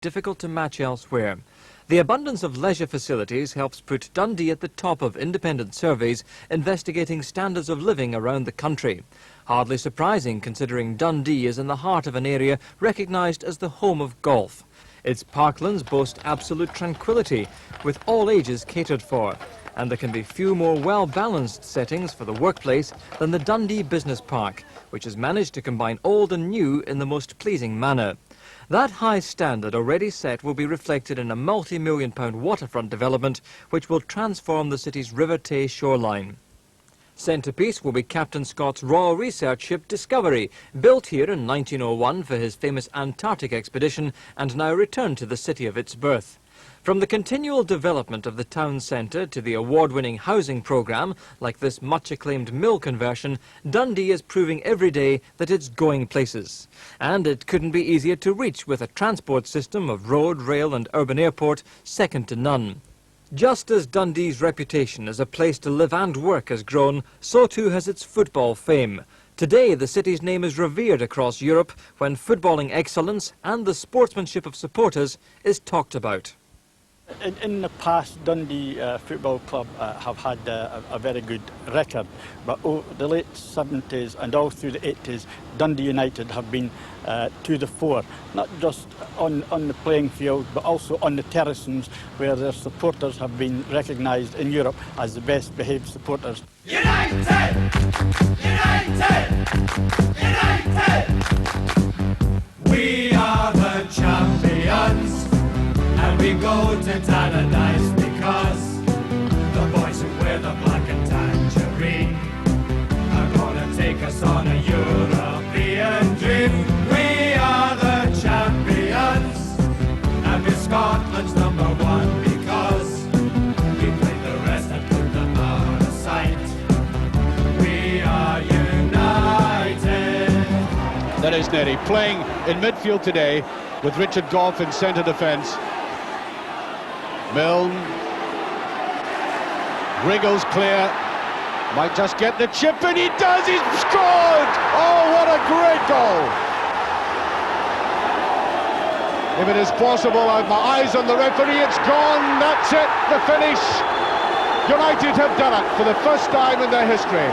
difficult to match elsewhere. The abundance of leisure facilities helps put Dundee at the top of independent surveys investigating standards of living around the country. Hardly surprising considering Dundee is in the heart of an area recognised as the home of golf. Its parklands boast absolute tranquility, with all ages catered for, and there can be few more well-balanced settings for the workplace than the Dundee Business Park, which has managed to combine old and new in the most pleasing manner. That high standard already set will be reflected in a multi-million-pound waterfront development which will transform the city's River Tay shoreline. Centrepiece will be Captain Scott's Royal Research ship Discovery, built here in 1901 for his famous Antarctic expedition and now returned to the city of its birth. From the continual development of the town centre to the award-winning housing programme, like this much-acclaimed mill conversion, Dundee is proving every day that it's going places. And it couldn't be easier to reach with a transport system of road, rail and urban airport second to none. Just as Dundee's reputation as a place to live and work has grown, so too has its football fame. Today, the city's name is revered across Europe when footballing excellence and the sportsmanship of supporters is talked about. In the past, Dundee Football Club have had a very good record, but over the late 70s and all through the 80s, Dundee United have been to the fore, not just on the playing field, but also on the terraces, where their supporters have been recognised in Europe as the best behaved supporters. United! United! United! We are the champions! And we go to Tannadice because the boys who wear the black and tangerine are gonna take us on a European dream. We are the champions, and we're Scotland's #1 because we played the rest and put them out of sight. We are united. That is Neddy playing in midfield today with Richard Gough in centre defence. Milne wriggles clear, might just get the chip, and he does, he's scored! Oh, what a great goal! If it is possible, I have my eyes on the referee, it's gone, that's it, the finish. United have done it for the first time in their history.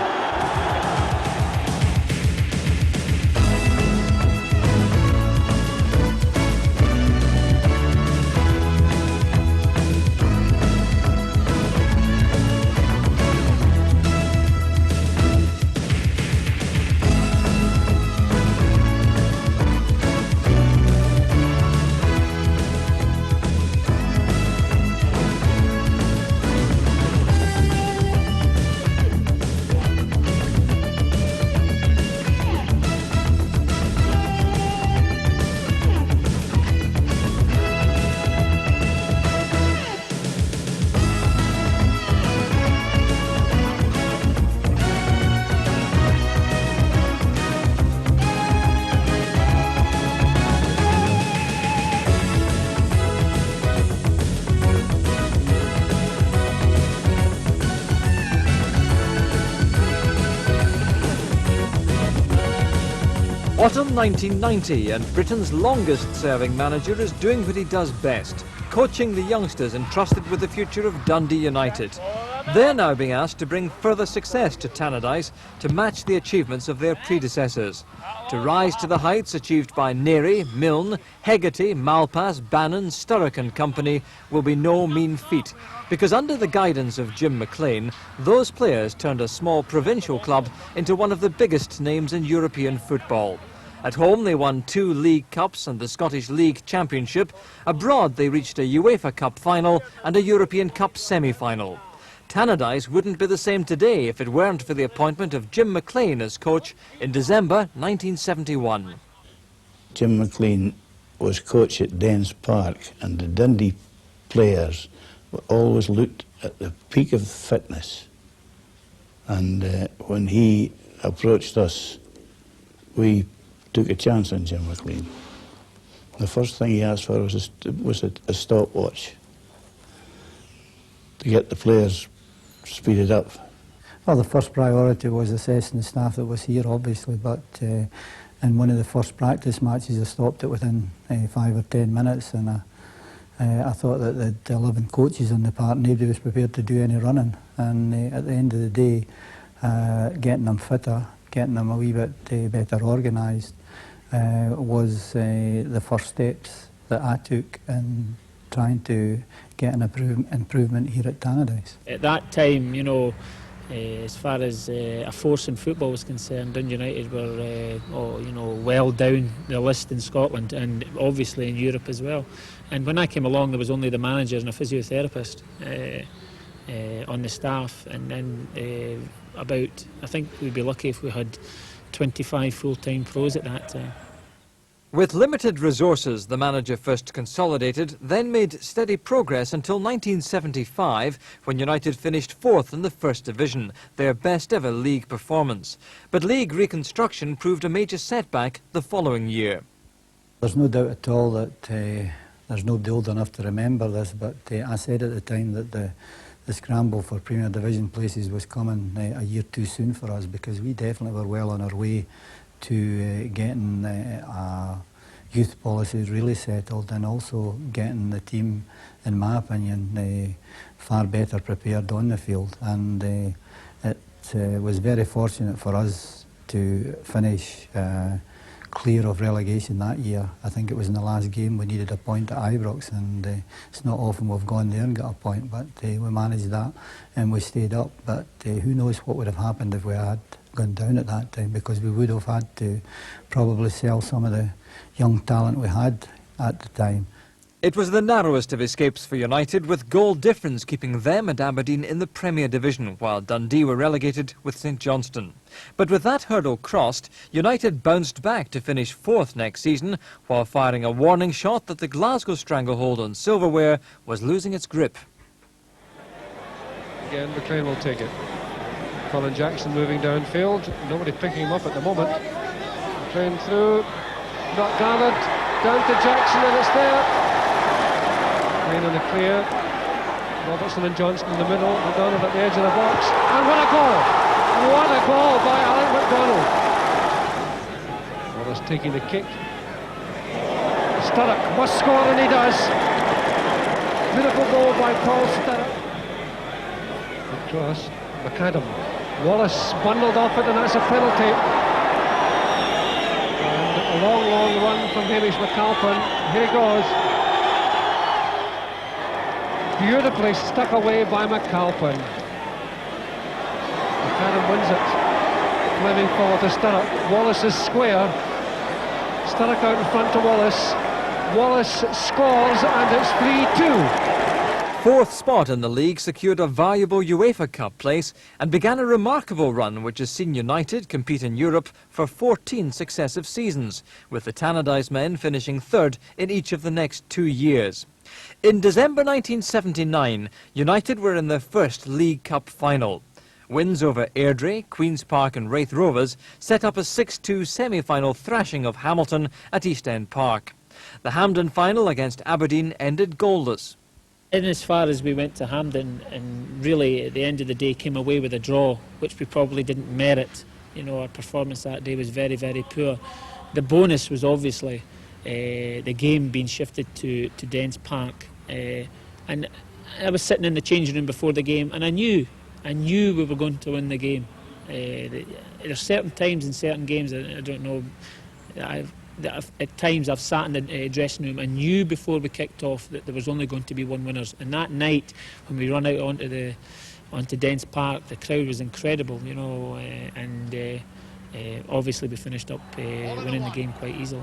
Autumn 1990, and Britain's longest-serving manager is doing what he does best, coaching the youngsters entrusted with the future of Dundee United. They're now being asked to bring further success to Tannadice to match the achievements of their predecessors. To rise to the heights achieved by Neary, Milne, Hegarty, Malpass, Bannon, Sturrock and company will be no mean feat, because under the guidance of Jim McLean, those players turned a small provincial club into one of the biggest names in European football. At home they won 2 League Cups and the Scottish League Championship. Abroad they reached a UEFA Cup final and a European Cup semi-final. Tannadice wouldn't be the same today if it weren't for the appointment of Jim McLean as coach in December 1971. Jim McLean was coach at Dens Park, and the Dundee players were always looked at the peak of fitness. And when he approached us, we took a chance on Jim McLean. The first thing he asked for was a stopwatch to get the players speeded up. Well, the first priority was assessing the staff that was here, obviously, but in one of the first practice matches I stopped it within 5 or 10 minutes, and I thought that the 11 coaches on the park, nobody was prepared to do any running, and at the end of the day, getting them fitter, getting them a wee bit better organised was the first steps that I took in trying to get an improvement here at Tannadice. At that time, you know, as far as a force in football was concerned, Dundee United were well down the list in Scotland and obviously in Europe as well. And when I came along, there was only the manager and a physiotherapist on the staff, and then I think we'd be lucky if we had 25 full-time pros at that time. With limited resources, the manager first consolidated, then made steady progress until 1975, when United finished 4th in the First Division, their best ever league performance. But league reconstruction proved a major setback the following year. There's no doubt at all that there's nobody old enough to remember this, but I said at the time that the scramble for Premier Division places was coming a year too soon for us, because we definitely were well on our way to getting a youth policy really settled, and also getting the team, in my opinion, far better prepared on the field. And it was very fortunate for us to finish clear of relegation that year. I think it was in the last game we needed a point at Ibrox, and it's not often we've gone there and got a point, but we managed that and we stayed up. But who knows what would have happened if we had gone down at that time, because we would have had to probably sell some of the young talent we had at the time. It was the narrowest of escapes for United, with goal difference keeping them and Aberdeen in the Premier Division, while Dundee were relegated with St Johnstone. But with that hurdle crossed, United bounced back to finish 4th next season, while firing a warning shot that the Glasgow stranglehold on silverware was losing its grip. Again, McLean will take it. Colin Jackson moving downfield, nobody picking him up at the moment. McLean through, not gathered, down to Jackson, and it's there. McLean in the clear, Robertson and Johnston in the middle, McDonald at the edge of the box, and what a goal! What a goal by Alan McDonald! Wallace taking the kick. Sturrock must score, and he does. Beautiful goal by Paul Sturrock. Good cross, McAdam. Wallace bundled off it, and that's a penalty. And a long, long run from Hamish McAlpin. Here he goes. Beautifully stuck away by McAlpin. McAdam wins it. Fleming forward to Sturrock. Wallace is square. Sturrock out in front to Wallace. Wallace scores, and it's 3-2. 4th spot in the league secured a valuable UEFA Cup place and began a remarkable run which has seen United compete in Europe for 14 successive seasons, with the Tannadice men finishing 3rd in each of the next 2 years. In December 1979, United were in their first League Cup final. Wins over Airdrie, Queen's Park and Raith Rovers set up a 6-2 semi-final thrashing of Hamilton at East End Park. The Hampden final against Aberdeen ended goalless. In as far as we went to Hampden, and really at the end of the day came away with a draw, which we probably didn't merit. You know, our performance that day was very, very poor. The bonus was obviously the game being shifted to Dens Park, and I was sitting in the changing room before the game, and I knew we were going to win the game. There are certain times in certain games, I don't know, at times I've sat in the dressing room and knew before we kicked off that there was only going to be one winner. And that night, when we run out onto Dens Park, the crowd was incredible, you know, and obviously we finished up winning the game quite easily.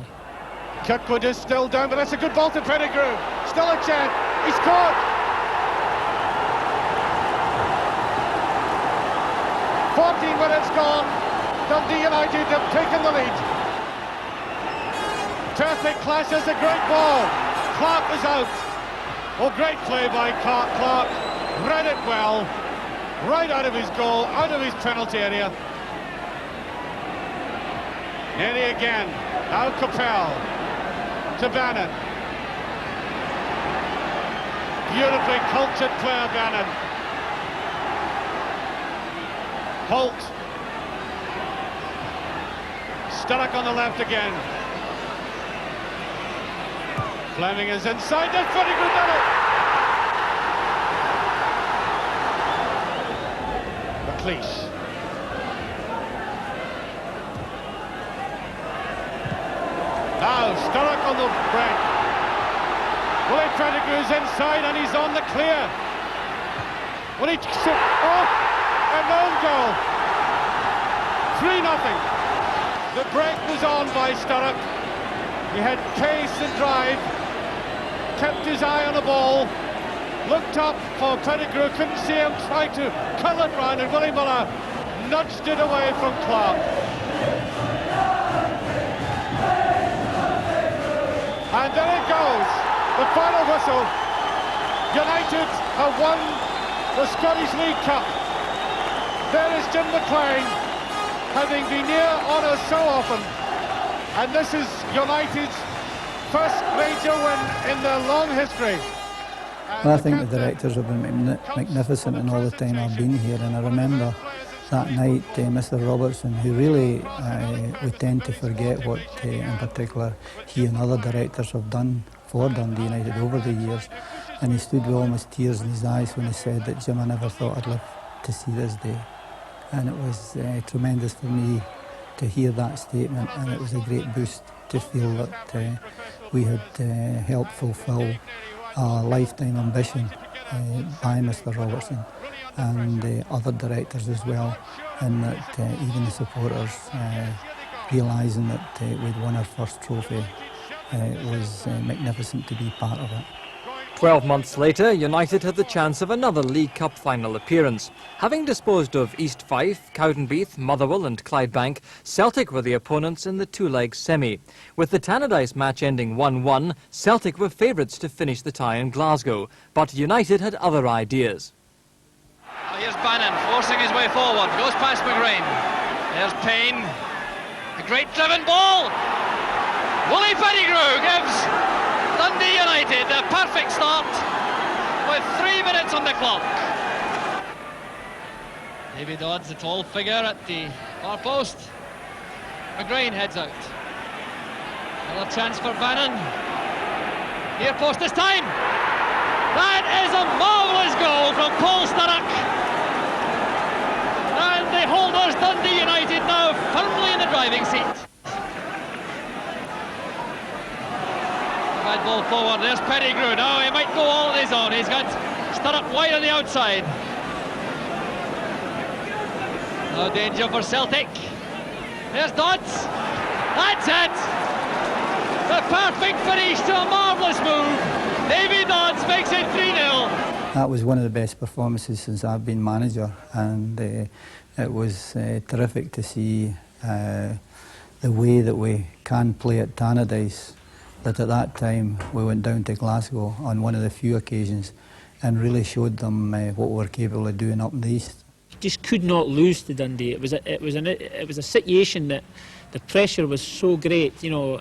Kirkwood is still down, but that's a good ball to Pettigrew. Still a chance. He scored. 14 minutes gone. Dundee United have taken the lead. Terrific clash, is a great ball. Clark is out. Oh, great play by Clark. Read it well. Right out of his goal, out of his penalty area. Nenny again. Now Capel to Bannon. Beautifully cultured player, Bannon. Holt. Sturrock on the left again. Fleming is inside, that's Pettigrew done it! McLean. Now Sturrock on the break. Willie Pettigrew's inside and he's on the clear. Willie, oh, an own goal. 3-0. The break was on by Sturrock. He had pace and drive, kept his eye on the ball, looked up for Pettigrew, couldn't see him, tried to curl it round, and Willie Miller nudged it away from Clark. And there it goes, the final whistle. United have won the Scottish League Cup. There is Jim McLean, having been near honours so often. And this is United's first major win in their long history. Well, I think the directors have been magnificent in all the time I've been here, and I remember that night Mr. Robertson, who really we tend to forget what in particular he and other directors have done for Dundee United over the years, and he stood with almost tears in his eyes when he said that, Jim, I never thought I'd live to see this day. And it was tremendous for me to hear that statement, and it was a great boost to feel that we had helped fulfil a lifetime ambition by Mr. Robertson and other directors as well, and that even the supporters realising that we'd won our first trophy. It was magnificent to be part of it. 12 months later, United had the chance of another League Cup final appearance. Having disposed of East Fife, Cowdenbeath, Motherwell and Clydebank, Celtic were the opponents in the two-leg semi. With the Tannadice match ending 1-1, Celtic were favourites to finish the tie in Glasgow, but United had other ideas. Well, here's Bannon forcing his way forward, goes past McLean. There's Payne, a great driven ball. Willie Pettigrew gives Dundee United a perfect start with 3 minutes on the clock. David Dodds, the tall figure at the far post. McLean heads out. Another chance for Bannon. Near post this time. That is a marvellous goal from Paul Sturrock. And the holders, Dundee United, now firmly in the driving seat. Bad ball forward, there's Pettigrew. Now he might go all on his own. He's got Sturrock wide on the outside. No danger for Celtic. There's Dodds. That's it! The perfect finish to a marvellous move. Davy Dodds makes it 3-0. That was one of the best performances since I've been manager, and it was terrific to see the way that we can play at Tannadice. That at that time we went down to Glasgow on one of the few occasions and really showed them what we were capable of doing up in the east. Just could not lose to Dundee. It was a situation that the pressure was so great. You know,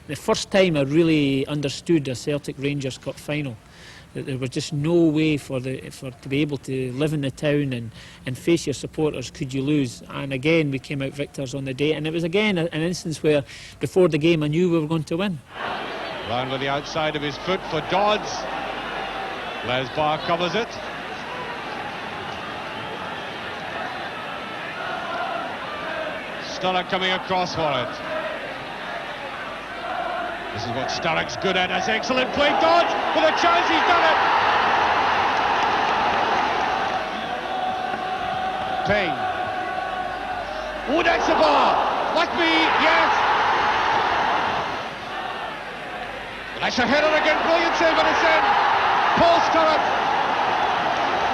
the first time I really understood a Celtic Rangers Cup final, that there was just no way to be able to live in the town and face your supporters could you lose. And again we came out victors on the day, and it was again an instance where before the game I knew we were going to win. Round with the outside of his foot for Dodds. Les Barr covers it. Sturrock coming across for it. This is what Sturrock's good at. That's excellent play. Dodds with a chance, he's done it. Payne. Oh, that's the bar. Must be, yes. That's a header again, brilliant save, and it's in. Paul Sturrock,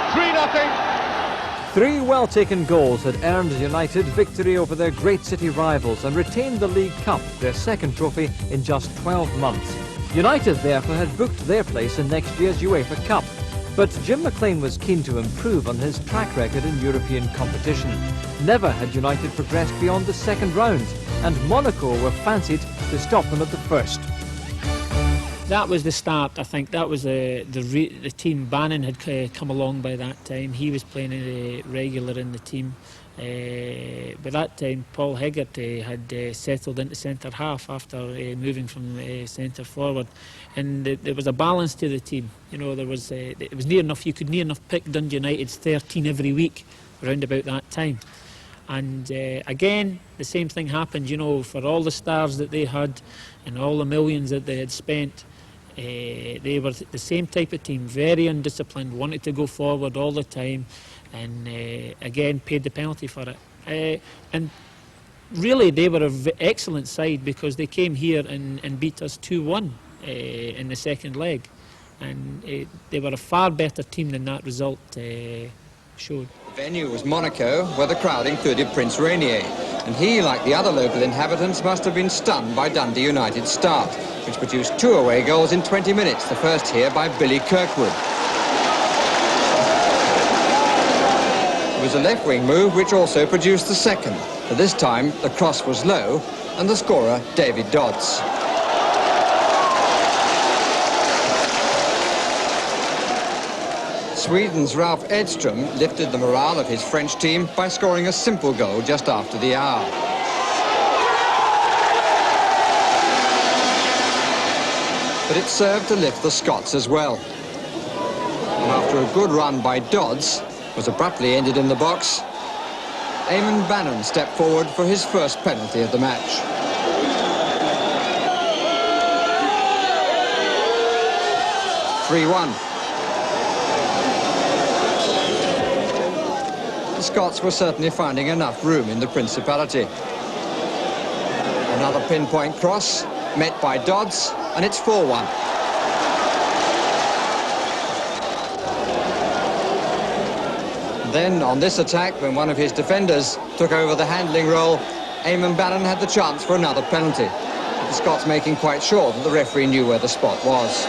3-0. 3 well-taken goals had earned United victory over their great city rivals and retained the League Cup, their second trophy in just 12 months. United therefore had booked their place in next year's UEFA Cup. But Jim McLean was keen to improve on his track record in European competition. Never had United progressed beyond the second round, and Monaco were fancied to stop them at the first. That was the start, I think. That was the team. Bannon had come along by that time. He was playing regular in the team. By that time, Paul Hegarty had settled into centre half after moving from centre forward, and there was a balance to the team. You know, there was it was near enough. You could near enough pick Dundee United's 13 every week around about that time. And again, the same thing happened. You know, for all the stars that they had and all the millions that they had spent, they were the same type of team, very undisciplined, wanted to go forward all the time, and again paid the penalty for it. And really they were an excellent side, because they came here and beat us 2-1 in the second leg, and they were a far better team than that result showed. The venue was Monaco, where the crowd included Prince Rainier, and he, like the other local inhabitants, must have been stunned by Dundee United's start, which produced 2 away goals in 20 minutes, the first here by Billy Kirkwood. It was a left-wing move which also produced the second, but this time the cross was low, and the scorer, David Dodds. Sweden's Ralph Edström lifted the morale of his French team by scoring a simple goal just after the hour. But it served to lift the Scots as well. And after a good run by Dodds was abruptly ended in the box, Eamon Bannon stepped forward for his first penalty of the match. (3-1). The Scots were certainly finding enough room in the Principality. Another pinpoint cross, met by Dodds, and it's 4-1. Then, on this attack, when one of his defenders took over the handling role, Eamon Bannon had the chance for another penalty, with the Scots making quite sure that the referee knew where the spot was.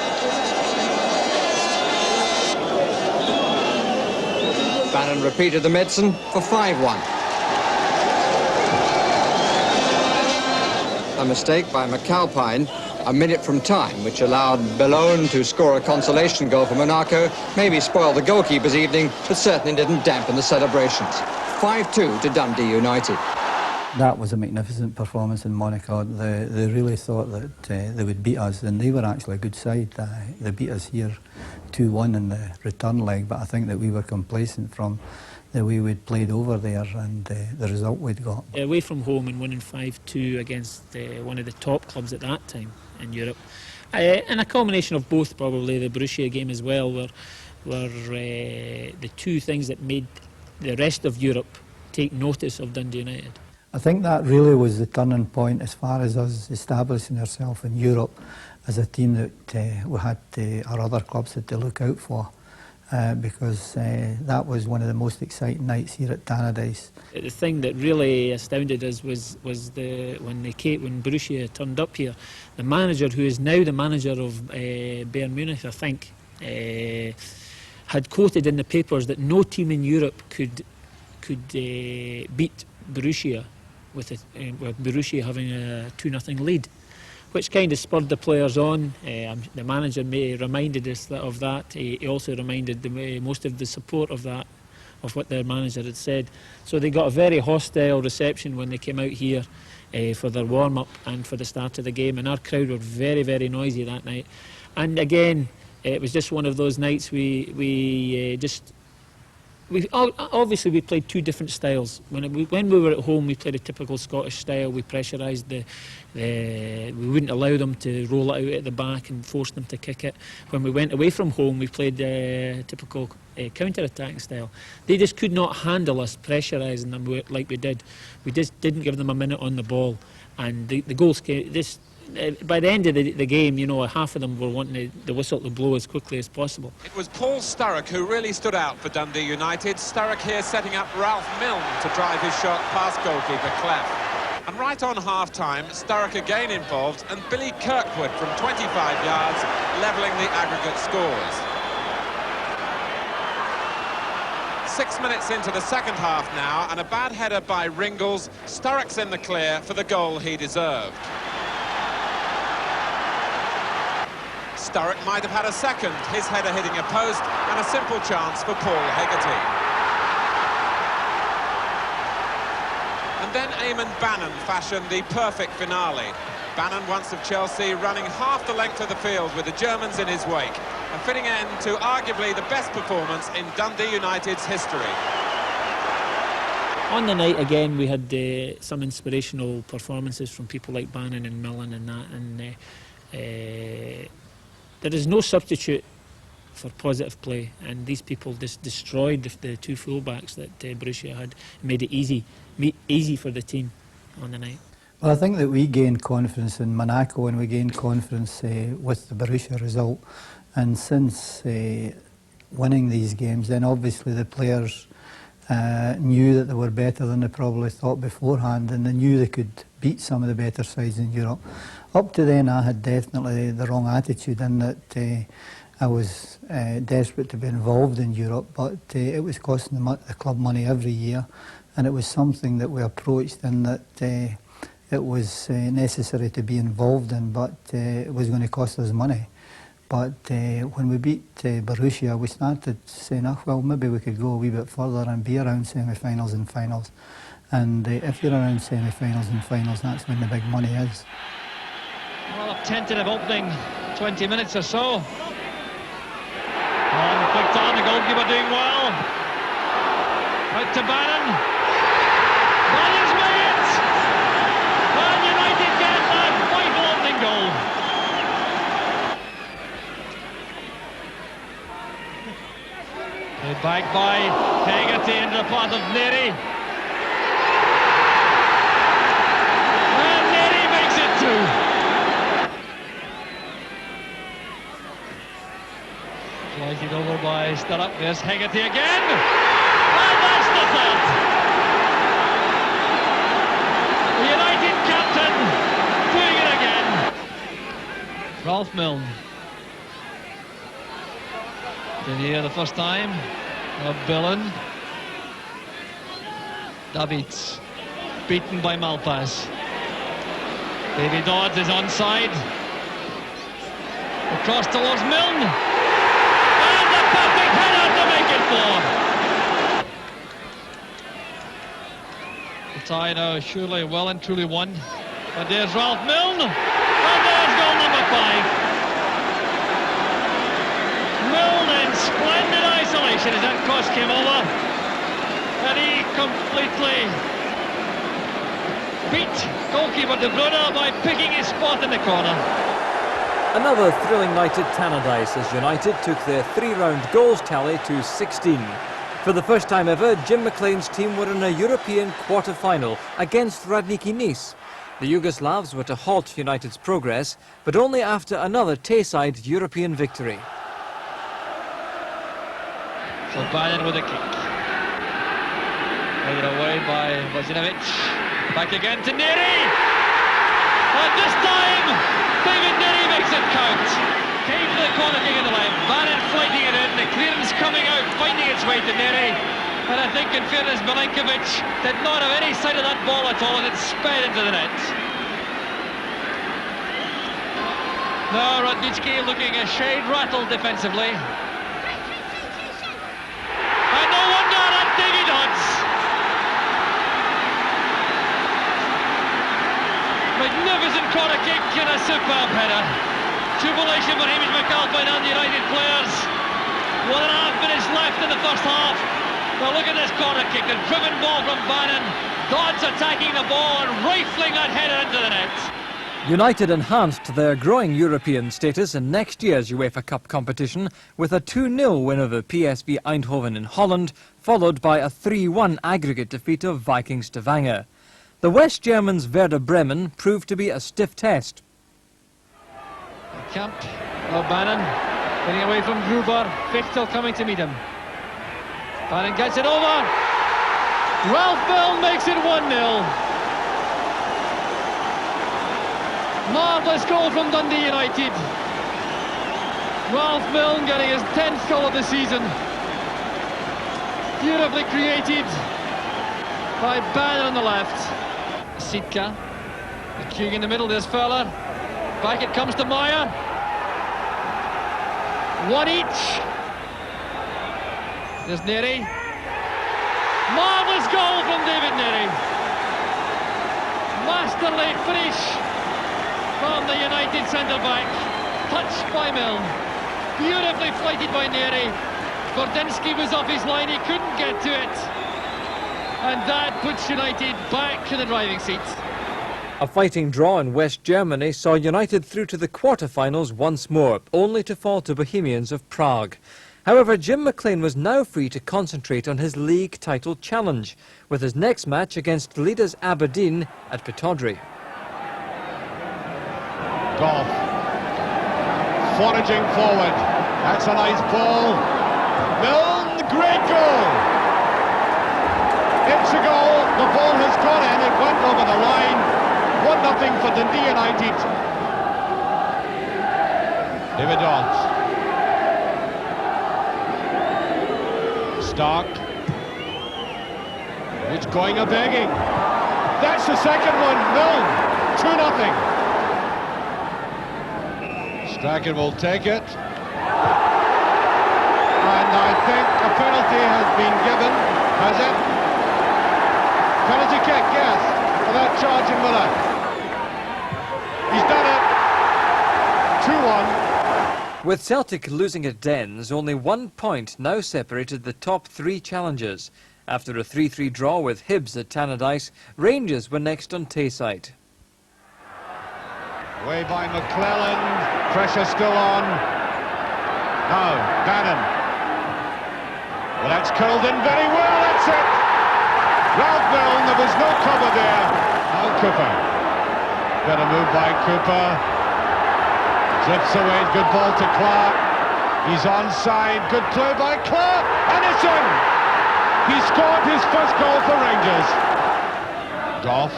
Bannon repeated the medicine for 5-1. A mistake by McAlpine, a minute from time, which allowed Bellone to score a consolation goal for Monaco, maybe spoiled the goalkeeper's evening, but certainly didn't dampen the celebrations. 5-2 to Dundee United. That was a magnificent performance in Monaco. They really thought that they would beat us, and they were actually a good side. They beat us here 2-1 in the return leg, but I think that we were complacent from the way we'd played over there and the result we'd got. Away from home and winning 5-2 against one of the top clubs at that time in Europe, and a combination of both, probably the Borussia game as well, were the two things that made the rest of Europe take notice of Dundee United. I think that really was the turning point as far as us establishing ourselves in Europe as a team that we had our other clubs had to look out for, because that was one of the most exciting nights here at Tannadice. The thing that really astounded us was when Borussia turned up here, the manager, who is now the manager of Bayern Munich, I think, had quoted in the papers that no team in Europe could beat Borussia with Borussia having a 2-0 lead, which kind of spurred the players on. The manager reminded us of that. He also reminded most of the support of that, of what their manager had said. So they got a very hostile reception when they came out here for their warm-up and for the start of the game, and our crowd were very, very noisy that night. And again, it was just one of those nights obviously we played two different styles. When we were at home, we played a typical Scottish style. We pressurised we wouldn't allow them to roll it out at the back and force them to kick it. When we went away from home, we played a typical counter-attacking style. They just could not handle us pressurising them like we did. We just didn't give them a minute on the ball, and the goals came. By the end of the game, you know, half of them were wanting the whistle to blow as quickly as possible. It was Paul Sturrock who really stood out for Dundee United. Sturrock here setting up Ralph Milne to drive his shot past goalkeeper Clough. And right on half-time, Sturrock again involved, and Billy Kirkwood from 25 yards levelling the aggregate scores. 6 minutes into the second half now, and a bad header by Ringles. Sturrock's in the clear for the goal he deserved. Sturrock might have had a second, his header hitting a post, and a simple chance for Paul Hegarty. And then Eamon Bannon fashioned the perfect finale. Bannon, once of Chelsea, running half the length of the field with the Germans in his wake. A fitting end to arguably the best performance in Dundee United's history. On the night again we had some inspirational performances from people like Bannon and Millen and that, and there is no substitute for positive play, and these people just destroyed the two fullbacks that Borussia had, made it easy for the team on the night. Well, I think that we gained confidence in Monaco and we gained confidence with the Borussia result, and since winning these games, then obviously the players knew that they were better than they probably thought beforehand, and they knew they could beat some of the better sides in Europe. Up to then I had definitely the wrong attitude in that I was desperate to be involved in Europe, but it was costing the club money every year, and it was something that we approached in that it was necessary to be involved in, but it was going to cost us money. But when we beat Borussia, we started saying, oh, well, maybe we could go a wee bit further and be around semi-finals and finals. And if you're around semi-finals and finals, that's when the big money is. Well, a tentative opening, 20 minutes or so. And flicked on, the goalkeeper doing well. Out to Bannon. Bannon's made it! And United get that vital opening goal. Back by Hegarty into the path of Neri. And Neri makes it two. Flighted over by Stirrup. There's Hegarty again. And that's the third. The United captain doing it again. Ralph Milne. Didn't hear the first time. Billen. Davids beaten by Malpas. Davy Dodds is onside. Across towards Milne. And the perfect header to make it four. The tie now surely well and truly won. But there's Ralph Milne. And there's goal number 5. Milne in splendid isolation as that cross came over, and he completely beat goalkeeper De Bruyne by picking his spot in the corner. Another thrilling night at Tannadice as United took their 3-round goals tally to 16. For the first time ever, Jim McLean's team were in a European quarter-final against Radnicki Nice. The Yugoslavs were to halt United's progress, but only after another Tayside European victory. So Bannon with a kick. Taken away by Vojinovic. Back again to Neri. And this time, David Neri makes it count. Came to the corner kick in the left. Bannon fighting it in. The clearance coming out, finding its way to Neri. And I think, in fairness, Milenkovic did not have any sight of that ball at all, and it sped into the net. Now Radnicki looking a shade rattled defensively. Magnificent corner kick and a superb header. Jubilation for Hamish McAlpine and the United players. 1.5 minutes left in the first half. Now look at this corner kick, a driven ball from Bannon. Dodds attacking the ball and rifling that header into the net. United enhanced their growing European status in next year's UEFA Cup competition with a 2-0 win over PSV Eindhoven in Holland, followed by a 3-1 aggregate defeat of Viking Stavanger. The West Germans' Werder Bremen proved to be a stiff test. Camp Bannon getting away from Gruber. Fichtel coming to meet him. Bannon gets it over. Ralph Milne makes it 1-0. Marvellous goal from Dundee United. Ralph Milne getting his 10th goal of the season. Beautifully created by Bannon on the left. Sitka, the queuing in the middle, there's Fowler. Back it comes to Meyer. One each. There's Neri. Marvellous goal from David Neri. Masterly finish from the United centre-back. Touched by Milne. Beautifully flighted by Neri. Gordinsky was off his line, he couldn't get to it. And that puts United back in the driving seat. A fighting draw in West Germany saw United through to the quarter-finals once more, only to fall to Bohemians of Prague. However, Jim McLean was now free to concentrate on his league title challenge, with his next match against Liege's Aberdeen at Pittodrie. Goff foraging forward. That's a nice ball. Milne, great goal. It's a goal. The ball has gone in. It went over the line. 1-0 for Dundee United. David Dodds. Stark. It's going a begging. That's the second one. Milne. 2-0. Strachan will take it. And I think a penalty has been given. Has it? Penalty kick, yes, for that charge in Miller. He's done it. 2-1. With Celtic losing at Dens, only 1 point now separated the top 3 challengers. After a 3-3 draw with Hibs at Tannadice, Rangers were next on Tayside. Away by McLean, pressure still on. Now, Bannon. Well, that's curled in very well, that's it. Ralph Milne, there was no cover there. Now Cooper. Better move by Cooper. Drifts away, good ball to Clark. He's onside, good play by Clark, and it's in! He scored his first goal for Rangers. Goff.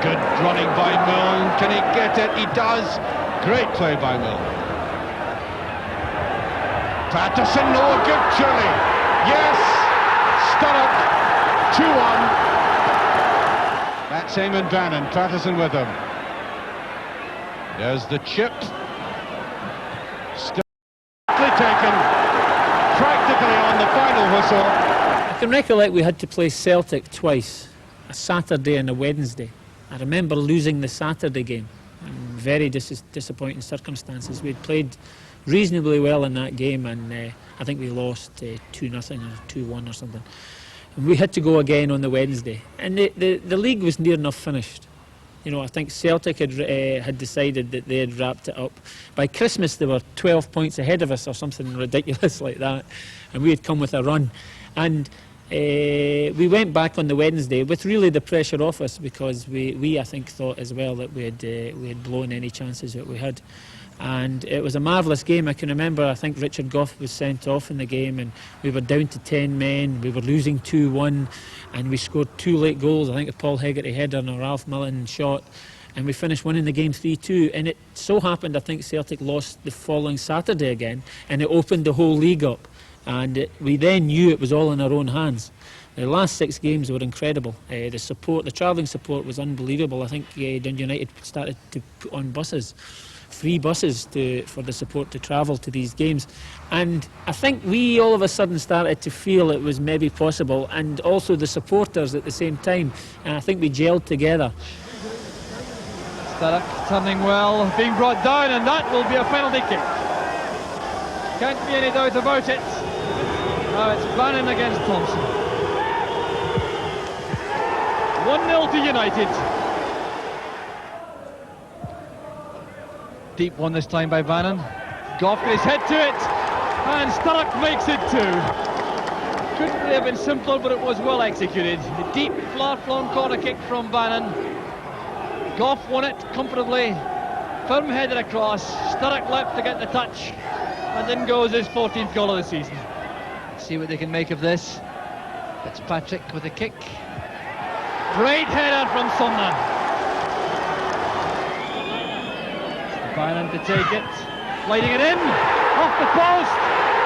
Good running by Milne. Can he get it? He does. Great play by Milne. Patterson, no good, surely. Yes! Sturrock, 2-1. That's Eamon Bannon. Patterson with him. There's the chip. Still taken. Practically on the final whistle. I can recollect we had to play Celtic twice, a Saturday and a Wednesday. I remember losing the Saturday game in very disappointing circumstances. We'd played reasonably well in that game, and I think we lost 2-0 or 2-1 or something. And we had to go again on the Wednesday, and the league was near enough finished. You know, I think Celtic had decided that they had wrapped it up. By Christmas they were 12 points ahead of us or something ridiculous like that, and we had come with a run. And we went back on the Wednesday with really the pressure off us, because we I think thought as well that we had blown any chances that we had. And it was a marvellous game. I can remember, I think Richard Goff was sent off in the game, and we were down to 10 men. We were losing 2-1, and we scored 2 late goals. I think a Paul Hegarty header and a Ralph Millen shot, and we finished winning the game 3-2. And it so happened, I think Celtic lost the following Saturday again, and it opened the whole league up. And we then knew it was all in our own hands. The last 6 games were incredible. The support, the travelling support was unbelievable. I think Dundee United started to put on buses, free buses for the support to travel to these games. And I think we all of a sudden started to feel it was maybe possible, and also the supporters at the same time. And I think we gelled together. Sturrock turning well, being brought down, and that will be a penalty kick. Can't be any doubt about it. Now it's Bannon against Thompson. 1-0 to United. Deep one this time by Bannon. Goff got his head to it, and Sturrock makes it 2. Couldn't really have been simpler, but it was well executed. The deep, far-flung corner kick from Bannon. Goff won it comfortably. Firm headed across. Sturrock leapt to get the touch, and in goes his 14th goal of the season. See what they can make of this. Fitzpatrick with a kick. Great header from Sumner. Bannon to take it, sliding it in, off the post,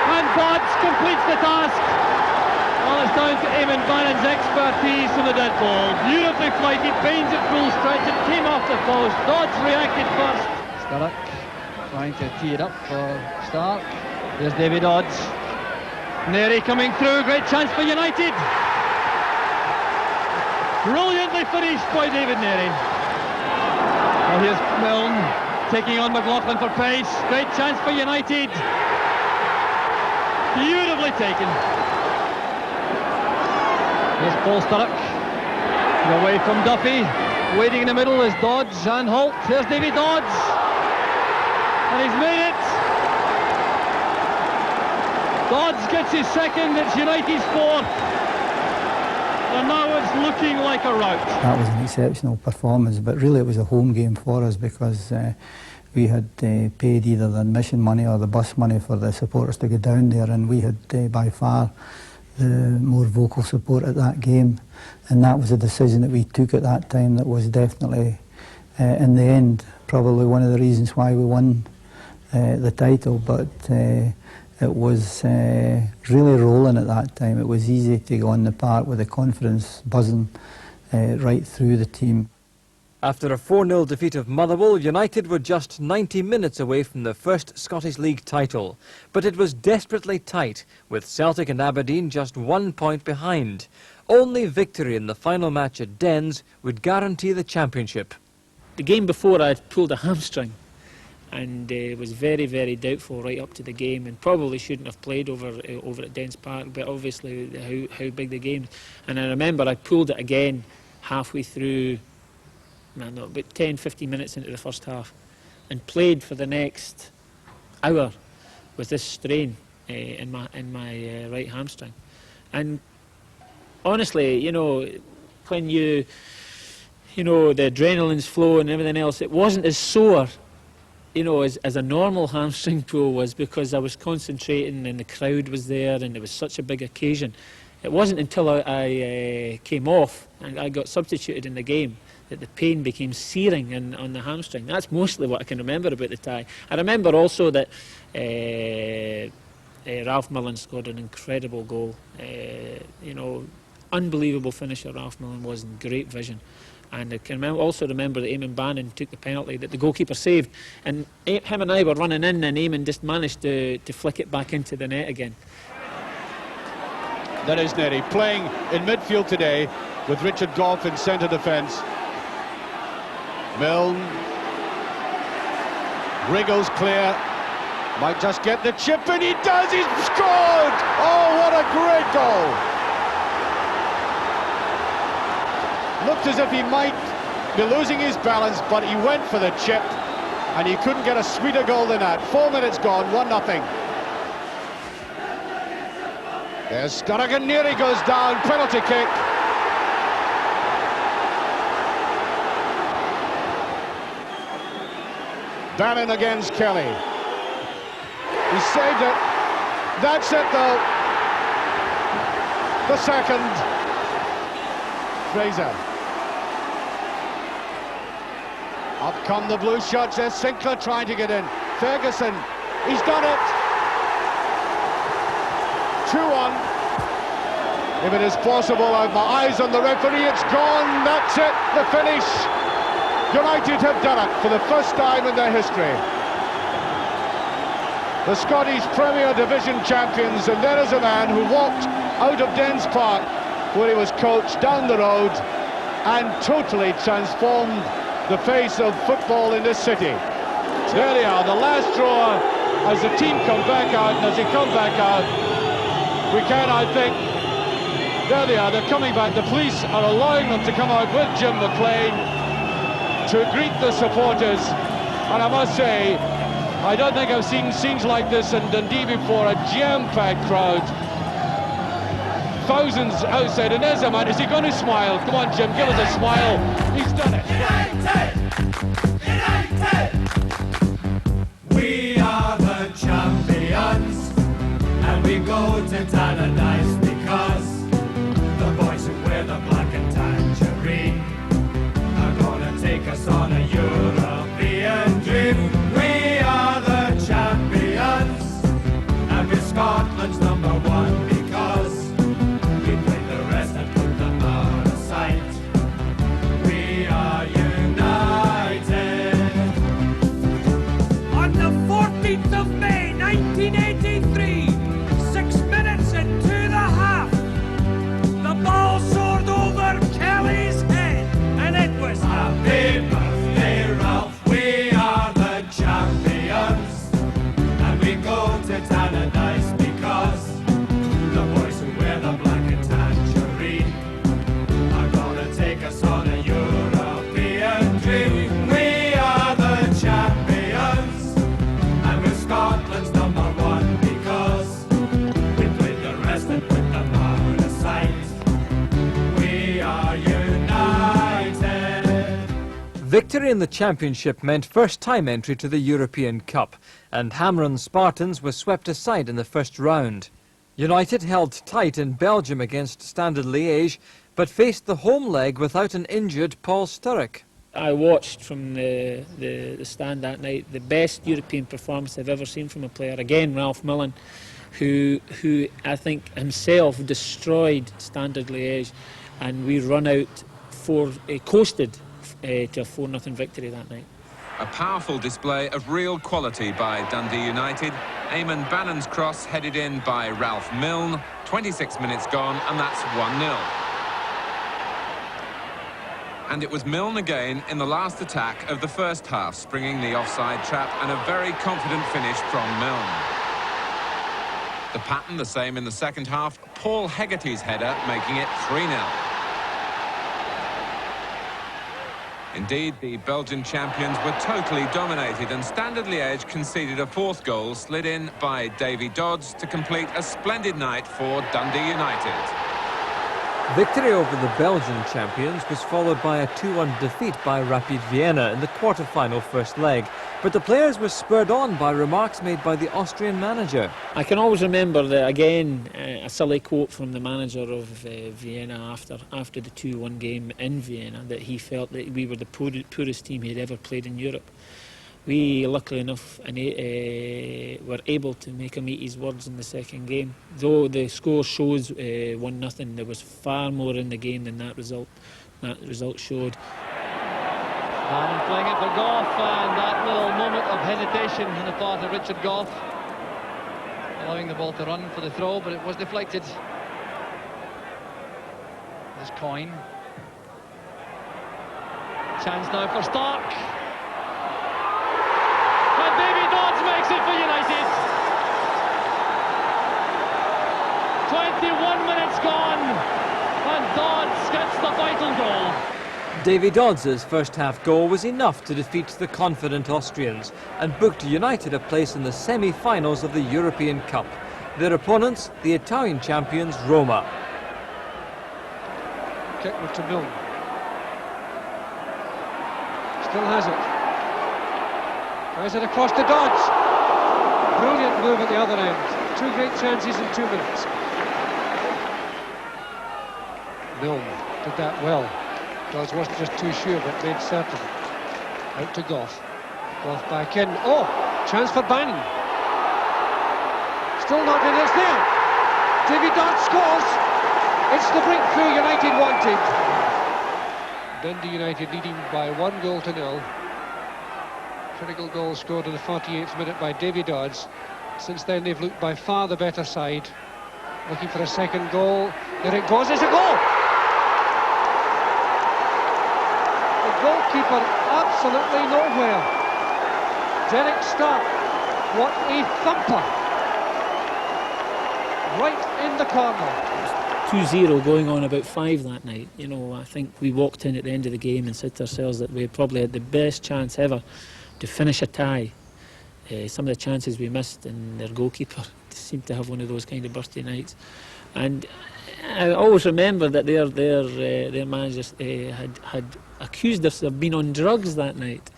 and Dodds completes the task. Well, it's down to Eamon Bannon's expertise from the dead ball. Beautifully flighted, Baines at full stretch, it came off the post. Dodds reacted first. Sturrock trying to tee it up for Stark. There's David Dodds. Neri coming through, great chance for United. Brilliantly finished by David Neary. Well, here's Milne taking on McLaughlin for pace. Great chance for United. Beautifully taken. Here's Paul Sturrock. Away from Duffy. Waiting in the middle is Dodds and Holt. Here's Davy Dodds. And he's made it. Dodds gets his second. It's United's fourth. And now it's looking like a rout. That was an exceptional performance, but really it was a home game for us because we had paid either the admission money or the bus money for the supporters to go down there, and we had by far the more vocal support at that game, and that was a decision that we took at that time that was definitely, in the end, probably one of the reasons why we won the title, but it was really rolling at that time. It was easy to go on the park with the confidence buzzing right through the team. After a 4-0 defeat of Motherwell, United were just 90 minutes away from the first Scottish League title. But it was desperately tight, with Celtic and Aberdeen just 1 point behind. Only victory in the final match at Dens would guarantee the championship. The game before I pulled a hamstring and was very, very doubtful right up to the game, and probably shouldn't have played over at Dens Park, but obviously how big the game. And I remember I pulled it again halfway through, about 10-15 minutes into the first half, and played for the next hour with this strain in my right hamstring. And honestly, you know, when the adrenaline's flowing and everything else, it wasn't as sore, you know, as a normal hamstring pull was, because I was concentrating and the crowd was there and it was such a big occasion. It wasn't until I came off and I got substituted in the game that the pain became searing on the hamstring. That's mostly what I can remember about the tie. I remember also that Ralph Millen scored an incredible goal. You know, unbelievable finisher Ralph Millen was, and great vision. And I can also remember that Eamon Bannon took the penalty that the goalkeeper saved, and him and I were running in, and Eamon just managed to flick it back into the net again. That is Neary playing in midfield today with Richard Gough in centre defence. Milne wriggles clear, might just get the chip, and he does. He's scored! Oh, what a great goal! Looked as if he might be losing his balance, but he went for the chip, and he couldn't get a sweeter goal than that. 4 minutes gone, 1-0. There's Sturrock, and Neary goes down, penalty kick. Bannon against Kelly. He saved it. That's it though. The second. Fraser. Up come the blue shots. There's Sinclair trying to get in. Ferguson. He's done it. 2-1. If it is possible, I have my eyes on the referee. It's gone. That's it. The finish. United have done it for the first time in their history. The Scottish Premier Division champions, and there is a man who walked out of Dens Park, where he was coached, down the road, and totally transformed the face of football in this city. There they are, the last drawer, as the team come back out, and as they come back out, we can, I think, there they are, they're coming back. The police are allowing them to come out with Jim McLean to greet the supporters, and I must say, I don't think I've seen scenes like this in Dundee before. A jam-packed crowd, thousands outside, and there's a man. Is he going to smile? Come on, Jim, give us a smile. He's done it. United! United! We are the champions, and we go to paradise because the boys who wear the black and tangerine are gonna take us on a European dream. We are the champions, and we're Scotland's #1 because we played the rest and put them out of sight. We are united. On the 14th of May 1983, 6 minutes into the half, the ball soared over Kelly's Victory in the Championship meant first-time entry to the European Cup, and Hamrun Spartans were swept aside in the first round. United held tight in Belgium against Standard Liège, but faced the home leg without an injured Paul Sturrock. I watched from the stand that night the best European performance I've ever seen from a player. Again, Ralph Millen, who I think himself destroyed Standard Liège, and we coasted to a 4-0 victory that night. A powerful display of real quality by Dundee United. Eamon Bannon's cross headed in by Ralph Milne. 26 minutes gone, and that's 1-0. And it was Milne again in the last attack of the first half, springing the offside trap, and a very confident finish from Milne. The pattern the same in the second half. Paul Hegarty's header making it 3-0. Indeed, the Belgian champions were totally dominated, and Standard Liège conceded a fourth goal, slid in by Davy Dodds to complete a splendid night for Dundee United. Victory over the Belgian champions was followed by a 2-1 defeat by Rapide Vienna in the quarter-final first leg, but the players were spurred on by remarks made by the Austrian manager. I can always remember that, again, a silly quote from the manager of Vienna after the 2-1 game in Vienna, that he felt that we were the poorest team he had ever played in Europe. We, luckily enough, were able to make him eat his words in the second game. Though the score shows 1-0, there was far more in the game than that result showed. And playing it for Goff, and that little moment of hesitation on the part of Richard Goff, allowing the ball to run for the throw, but it was deflected. This Coyne. Chance now for Stark. And Davy Dodds makes it for United. 21 minutes gone, and Dodds gets the vital goal. Davy Dodds' first-half goal was enough to defeat the confident Austrians and booked United a place in the semi-finals of the European Cup. Their opponents, the Italian champions Roma. Kick to Milne. Still has it. Tries it across to Dodds. Brilliant move at the other end. Two great chances in 2 minutes. Milne did that well. Dodds wasn't just too sure, but made certain. Out to Goff. Goff back in. Oh! Chance for Bannon. Still not in, it's there. Davy Dodds scores. It's the breakthrough United wanted. Dundee United leading by 1-0. Critical goal scored in the 48th minute by Davy Dodds. Since then they've looked by far the better side. Looking for a second goal. There it goes, it's a goal! The goalkeeper absolutely nowhere. Derek Stark, what a thumper! Right in the corner. 2-0 going on about 5 that night. You know, I think we walked in at the end of the game and said to ourselves that we probably had the best chance ever to finish a tie. Some of the chances we missed, and their goalkeeper seemed to have one of those kind of birthday nights. And I always remember that their managers had accused us of being on drugs that night,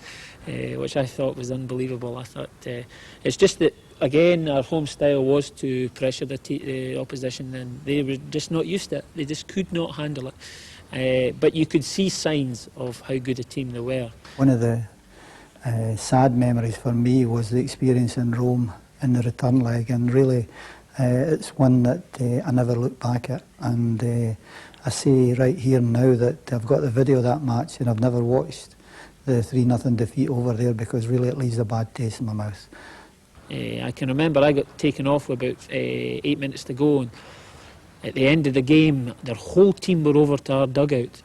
which I thought was unbelievable. I thought it's just that, again, our home style was to pressure the opposition, and they were just not used to it. They just could not handle it. But you could see signs of how good a team they were. One of the sad memories for me was the experience in Rome in the return leg, and really it's one that I never look back at. And I say right here now that I've got the video of that match, and I've never watched the 3-0 defeat over there, because really it leaves a bad taste in my mouth. I can remember I got taken off with about 8 minutes to go, and at the end of the game their whole team were over to our dugout,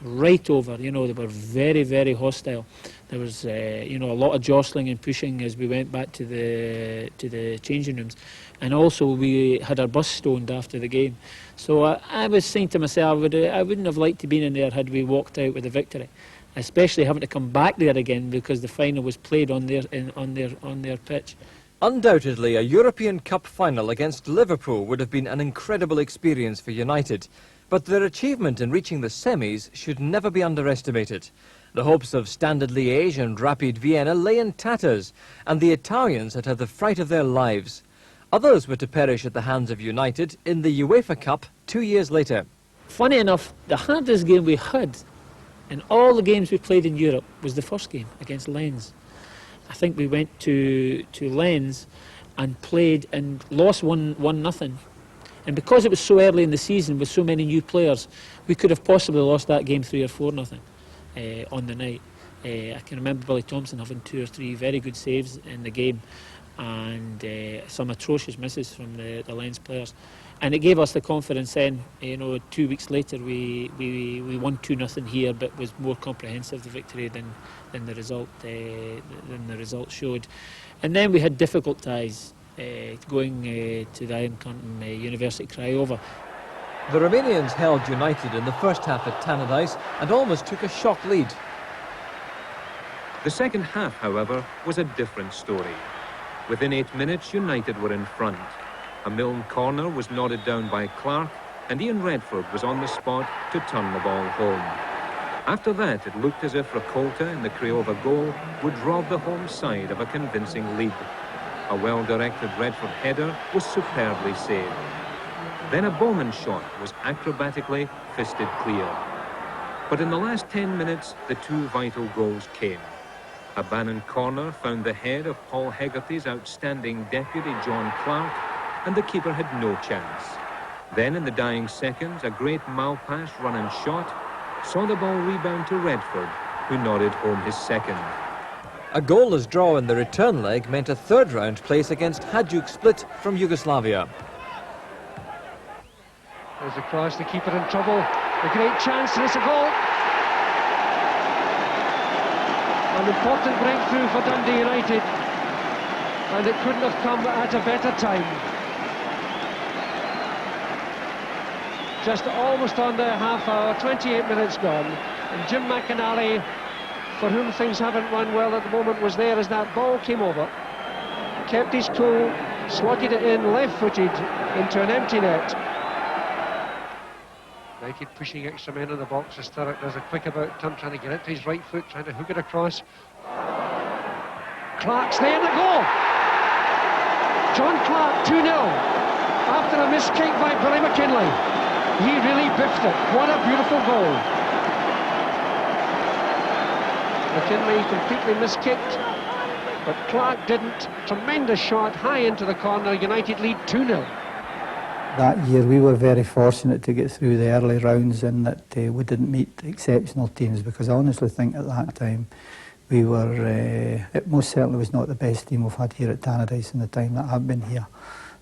right over. You know, they were very, very hostile. There was you know, a lot of jostling and pushing as we went back to the changing rooms, and also we had our bus stoned after the game. So I was saying to myself, I wouldn't have liked to be in there had we walked out with a victory, especially having to come back there again because the final was played on their pitch. Undoubtedly, a European Cup final against Liverpool would have been an incredible experience for United, but their achievement in reaching the semis should never be underestimated. The hopes of Standard Liège and Rapide Vienna lay in tatters, and the Italians had had the fright of their lives. Others were to perish at the hands of United in the UEFA Cup 2 years later. Funny enough, the hardest game we had in all the games we played in Europe was the first game against Lens. I think we went to Lens and played and lost 1-0. And because it was so early in the season with so many new players, we could have possibly lost that game 3 or 4-0 on the night. I can remember Billy Thompson having 2 or 3 very good saves in the game, and some atrocious misses from the Lens players. And it gave us the confidence then, 2 weeks later we won 2-0 here, but was more comprehensive, the victory, than the result showed. And then we had difficult ties going to the Iron Curtain University Craiova. The Romanians held United in the first half at Tannadice and almost took a shock lead. The second half, however, was a different story. Within 8 minutes, United were in front. A Milne corner was nodded down by Clark, and Ian Redford was on the spot to turn the ball home. After that, it looked as if Rakolta in the Craiova goal would rob the home side of a convincing lead. A well-directed Redford header was superbly saved. Then a Bowman shot was acrobatically fisted clear. But in the last 10 minutes, the 2 vital goals came. A Bannon corner found the head of Paul Hegarty's outstanding deputy John Clark, and the keeper had no chance. Then in the dying seconds, a great Malpass run and shot saw the ball rebound to Redford, who nodded home his second. A goalless draw in the return leg meant a third-round place against Hajduk Split from Yugoslavia. There's the cross, the keeper in trouble. A great chance, and it's a goal. An important breakthrough for Dundee United, and it couldn't have come at a better time. Just almost on the half hour, 28 minutes gone, and Jim McInally, for whom things haven't run well at the moment, was there as that ball came over. Kept his cool, slotted it in left-footed into an empty net. United pushing extra men in the box as Sturrock does a quick about turn, trying to get it to his right foot, trying to hook it across. Clark's there, the goal! John Clark, 2-0, after a missed kick by Billy McKinlay. He really biffed it. What a beautiful goal. McKinlay completely miskicked, but Clark didn't. Tremendous shot, high into the corner. United lead 2-0. That year we were very fortunate to get through the early rounds, and that we didn't meet exceptional teams, because I honestly think at that time we were, it most certainly was not the best team we've had here at Tannadice in the time that I've been here.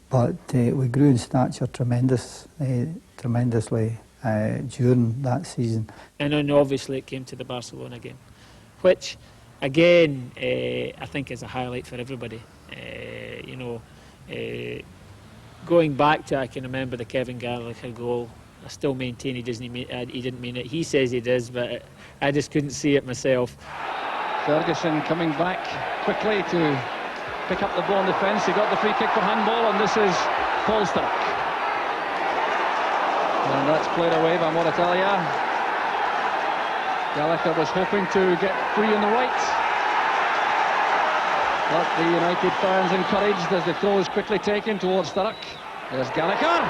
But we grew in stature tremendously during that season. And then obviously it came to the Barcelona game, which again I think is a highlight for everybody. Going back to, I can remember the Kevin Gallagher goal. I still maintain he didn't mean it. He says he does, but I just couldn't see it myself. Ferguson coming back quickly to pick up the ball on the fence. He got the free kick for handball, and this is Paul Sturrock. And that's played away by Moratalia. Gallagher was hoping to get free on the right, but the United fans encouraged as the throw is quickly taken towards Sturrock. There's Gallagher.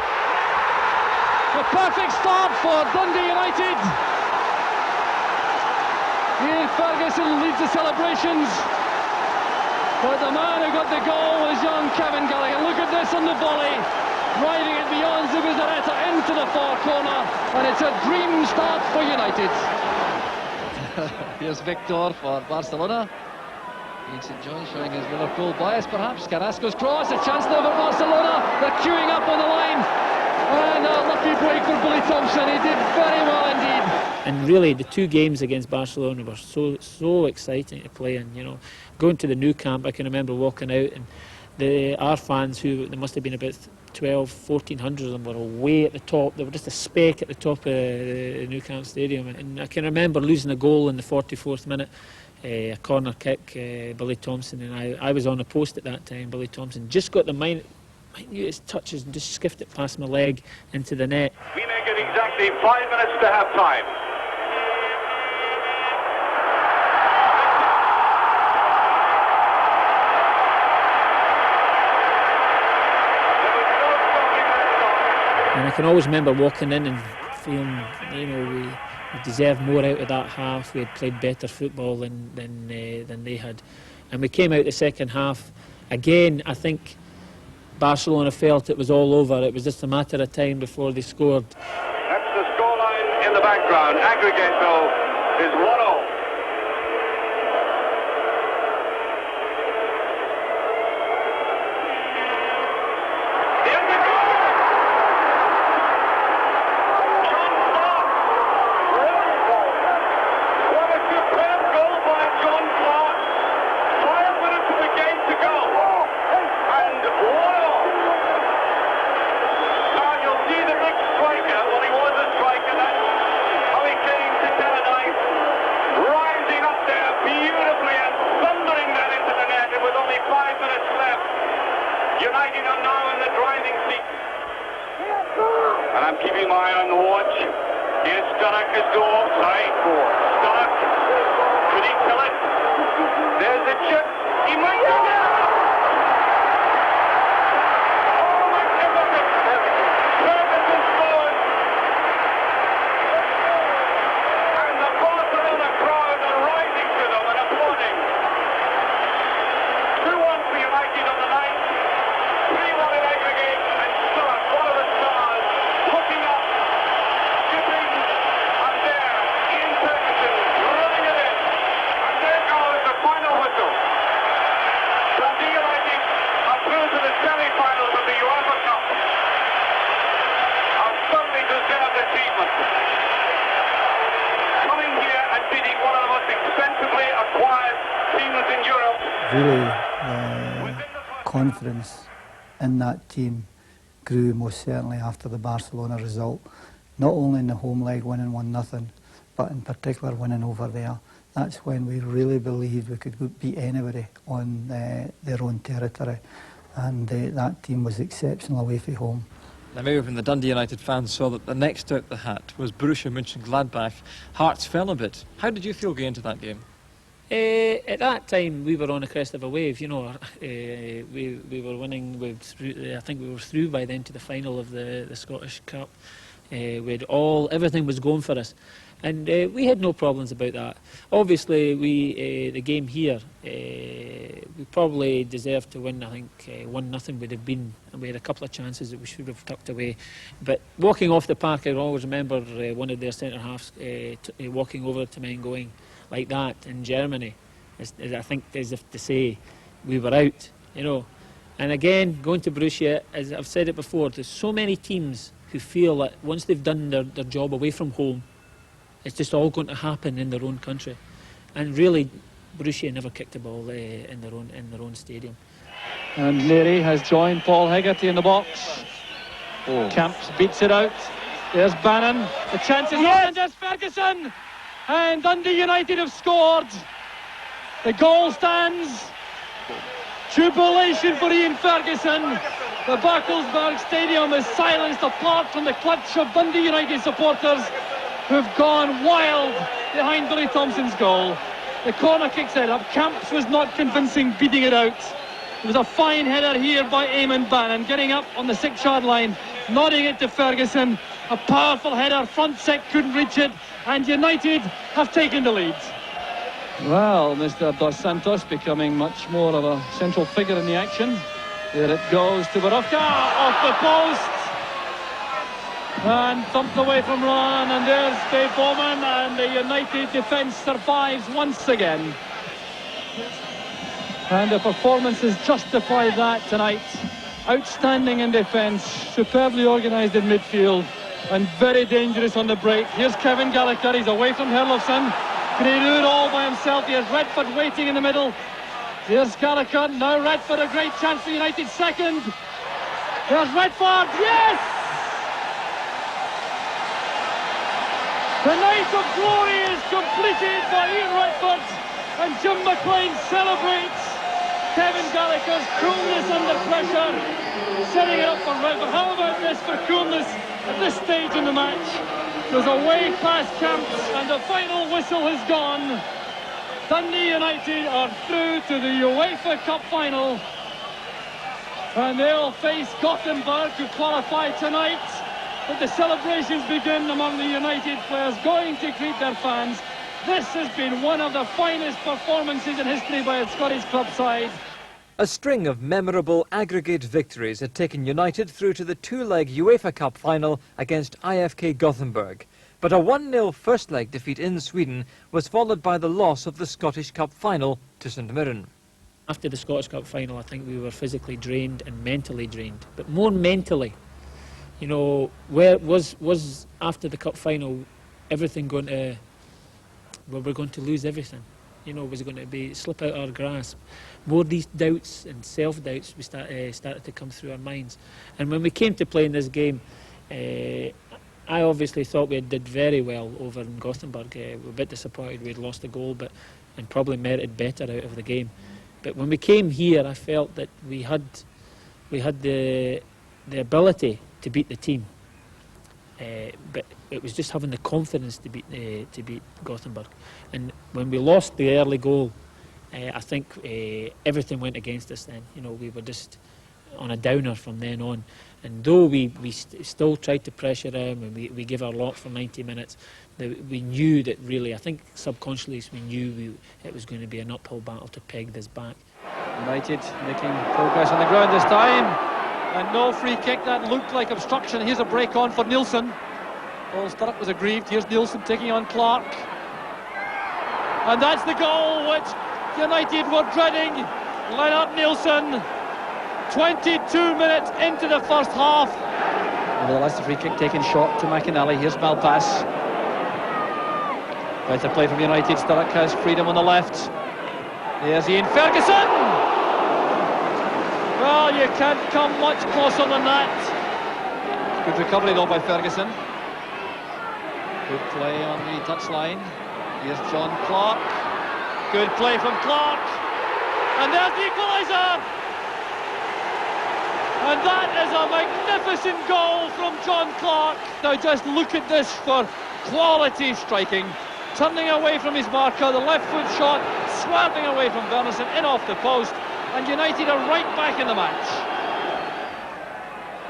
A perfect start for Dundee United. Ian Ferguson leads the celebrations, but the man who got the goal was young Kevin Gallagher. Look at this on the volley, riding it beyond Zubizarreta into the far corner, and it's a dream start for United. Here's Victor for Barcelona. Ian St John showing his Liverpool bias perhaps. Carrasco's cross, a chance now for Barcelona. They're queuing up on the line, and a lucky break for Billy Thompson. He did very well indeed. And really the 2 games against Barcelona were so exciting to play in. Going to the new camp, I can remember walking out, and our fans, who there must have been about 1,400 of them, were way at the top. They were just a speck at the top of the new camp stadium, and I can remember losing a goal in the 44th minute. A corner kick, Billy Thompson, and I was on the post at that time. Billy Thompson just got the minutest touches and just skiffed it past my leg into the net. We make it exactly 5 minutes to half time. can always remember walking in and feeling, you know, we deserved more out of that half. We had played better football than they had, and we came out the second half. Again, I think Barcelona felt it was all over. It was just a matter of time before they scored. That's the scoreline in the background. Aggregate though is 1-0. Confidence in that team grew most certainly after the Barcelona result, not only in the home leg winning 1-0, but in particular winning over there. That's when we really believed we could beat anybody on their own territory, and that team was exceptional away from home. Now, maybe when the Dundee United fans saw that the next out the hat was Borussia Moenchengladbaci, hearts fell a bit. How did you feel going into that game? At that time, we were on the crest of a wave. You know, we were winning. I think we were through by then to the final of the Scottish Cup. Everything was going for us, and we had no problems about that. Obviously, the game here, we probably deserved to win. I think 1-0 would have been, and we had a couple of chances that we should have tucked away. But walking off the park, I always remember one of their centre halves walking over to me and going like that in Germany, I think, as if to say we were out, you know. And again, going to Borussia, as I've said it before, there's so many teams who feel that once they've done their job away from home, it's just all going to happen in their own country. And really, Borussia never kicked a ball in their own stadium. And Leary has joined Paul Hegarty in the box. Camps beats it out. There's Bannon. The chance is on, and there's Ferguson. And Dundee United have scored. The goal stands. Jubilation for Ian Ferguson. The Barclaysburg Stadium is silenced apart from the clutch of Dundee United supporters who've gone wild behind Billy Thompson's goal. The corner kick set up. Camps was not convincing, beating it out. It was a fine header here by Eamon Bannon, getting up on the 6-yard line, nodding it to Ferguson. A powerful header, front sec couldn't reach it, and United have taken the lead. Well, Mr. Dos Santos becoming much more of a central figure in the action. There it goes to Borussia, off the post, and thumped away from Ron, and there's Dave Bowman, and the United defence survives once again. And the performances justify that tonight. Outstanding in defence, superbly organised in midfield, and very dangerous on the break. Here's Kevin Gallagher, he's away from Herlofsson. Can he do it all by himself? Here's Redford waiting in the middle. Here's Gallagher, now Redford, a great chance for United second. There's Redford, yes! The night of glory is completed by Ian Redford, and Jim McLean celebrates Kevin Gallagher's coolness under pressure, setting it up for Redford. How about this for coolness at this stage in the match? There's a way past Camps, and the final whistle has gone. Dundee United are through to the UEFA Cup final, and they'll face Gothenburg, who qualify tonight. that the celebrations begin among the United players going to greet their fans. This has been one of the finest performances in history by a Scottish club side. A string of memorable aggregate victories had taken United through to the two-leg UEFA Cup final against IFK Gothenburg. But a 1-0 first-leg defeat in Sweden was followed by the loss of the Scottish Cup final to St Mirren. After the Scottish Cup final, I think we were physically drained and mentally drained, but more mentally. You know, where was after the cup final everything going to, well, we're going to lose everything? You know, was it going to be slip out our grasp? More these doubts and self-doubts we started to come through our minds. And when we came to play in this game, I obviously thought we did very well over in Gothenburg. We were a bit disappointed we had lost a goal, and probably merited better out of the game. But when we came here, I felt that we had the ability to beat the team. But it was just having the confidence to beat Gothenburg. And when we lost the early goal, I think everything went against us then. You know, we were just on a downer from then on. And though we still tried to pressure them and we gave our lot for 90 minutes, we knew that really, I think subconsciously we knew it was going to be an uphill battle to peg this back. United making progress on the ground this time. And no free kick, that looked like obstruction. Here's a break on for Nielsen. Paul Sturrock was aggrieved. Here's Nielsen taking on Clark. And that's the goal which United were dreading. Lennart Nielsen, 22 minutes into the first half. Nevertheless, the free kick taken short to McInally. Here's Malpass. Better play from United. Sturrock has freedom on the left. There's Ian Ferguson. Well, you can't come much closer than that. Good recovery though by Ferguson. Good play on the touchline. Here's John Clark. Good play from Clark. And there's the equaliser. And that is a magnificent goal from John Clark. Now just look at this for quality striking. Turning away from his marker, the left foot shot, swerving away from Bernison, in off the post. And United are right back in the match.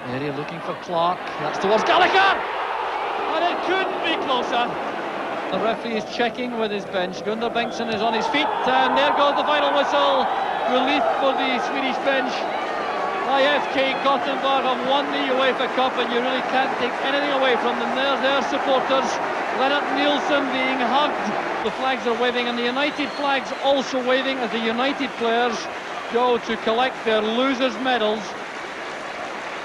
Area looking for Clark. That's towards Gallagher. And it couldn't be closer. The referee is checking with his bench. Gunnar Bengtsson is on his feet. And there goes the final whistle. Relief for the Swedish bench. IFK Gothenburg have won the UEFA Cup, and you really can't take anything away from them. There's their supporters. Lennart Nielsen being hugged. The flags are waving, and the United flags also waving as the United players go to collect their losers' medals.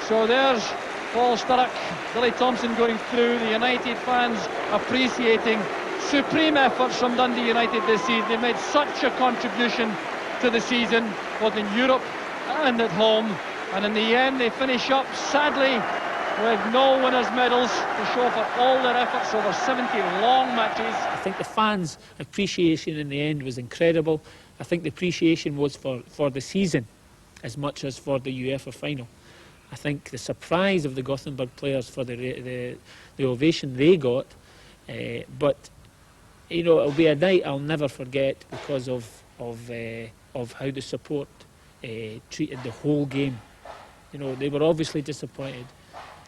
So there's Paul Sturrock, Billy Thompson going through, the United fans appreciating supreme efforts from Dundee United this season. They made such a contribution to the season, both in Europe and at home. And in the end, they finish up, sadly, with no winners' medals to show for all their efforts over 70 long matches. I think the fans' appreciation in the end was incredible. I think the appreciation was for the season as much as for the UEFA final. I think the surprise of the Gothenburg players for the ovation they got, but you know, it'll be a night I'll never forget because of how the support treated the whole game. You know, they were obviously disappointed.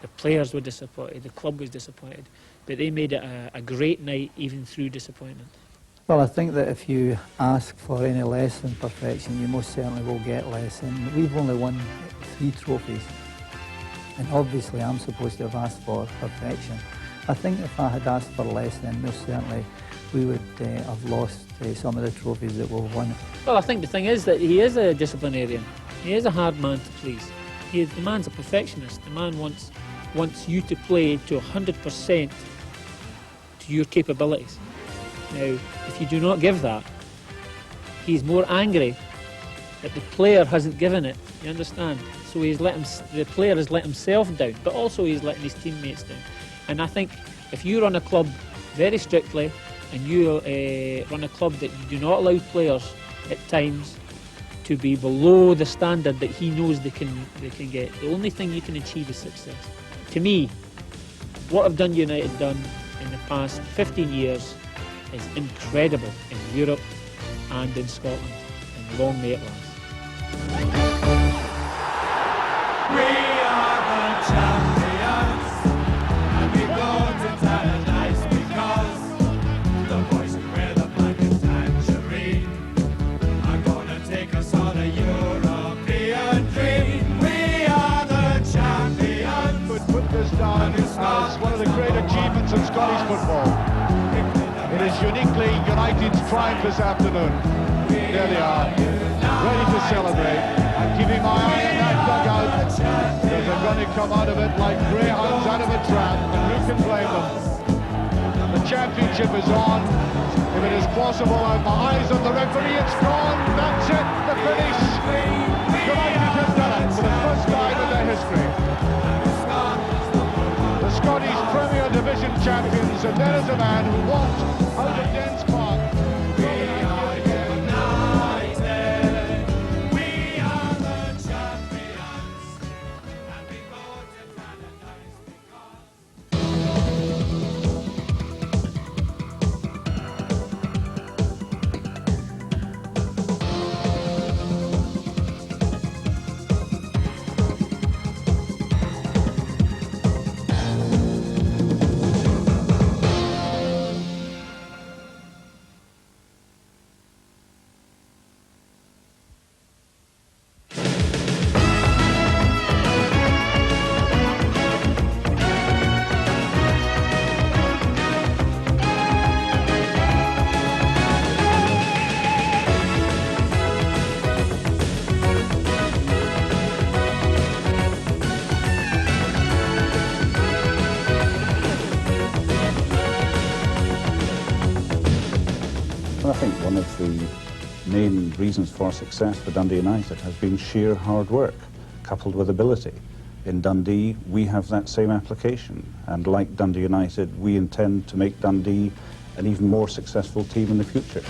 The players were disappointed. The club was disappointed, but they made it a great night even through disappointment. Well, I think that if you ask for any less than perfection, you most certainly will get less. And we've only won 3 trophies. And obviously I'm supposed to have asked for perfection. I think if I had asked for less, then most certainly we would have lost some of the trophies that we've won. Well, I think the thing is that he is a disciplinarian. He is a hard man to please. The man's a perfectionist. The man wants you to play to 100% to your capabilities. Now, if you do not give that, he's more angry that the player hasn't given it. You understand? So the player has let himself down, but also he's letting his teammates down. And I think if you run a club very strictly and you run a club that you do not allow players at times to be below the standard that he knows they can get, the only thing you can achieve is success. To me, what have Dundee United done in the past 15 years is incredible in Europe and in Scotland, and long may it last. We are the champions, Scottish football. It is uniquely United's triumph this afternoon. There they are, ready to celebrate. I'm keeping my eye on that dugout, because they're going to come out of it like greyhounds out of a trap, and who can blame them? The championship is on. If it is possible, I have my eyes on the referee. It's gone. That's it. The finish. United have done it for the first time in their history. The Scottish Premier Division champions, and there is a man who walked out of Dens Park. I think one of the main reasons for success for Dundee United has been sheer hard work, coupled with ability. In Dundee, we have that same application, and like Dundee United, we intend to make Dundee an even more successful team in the future.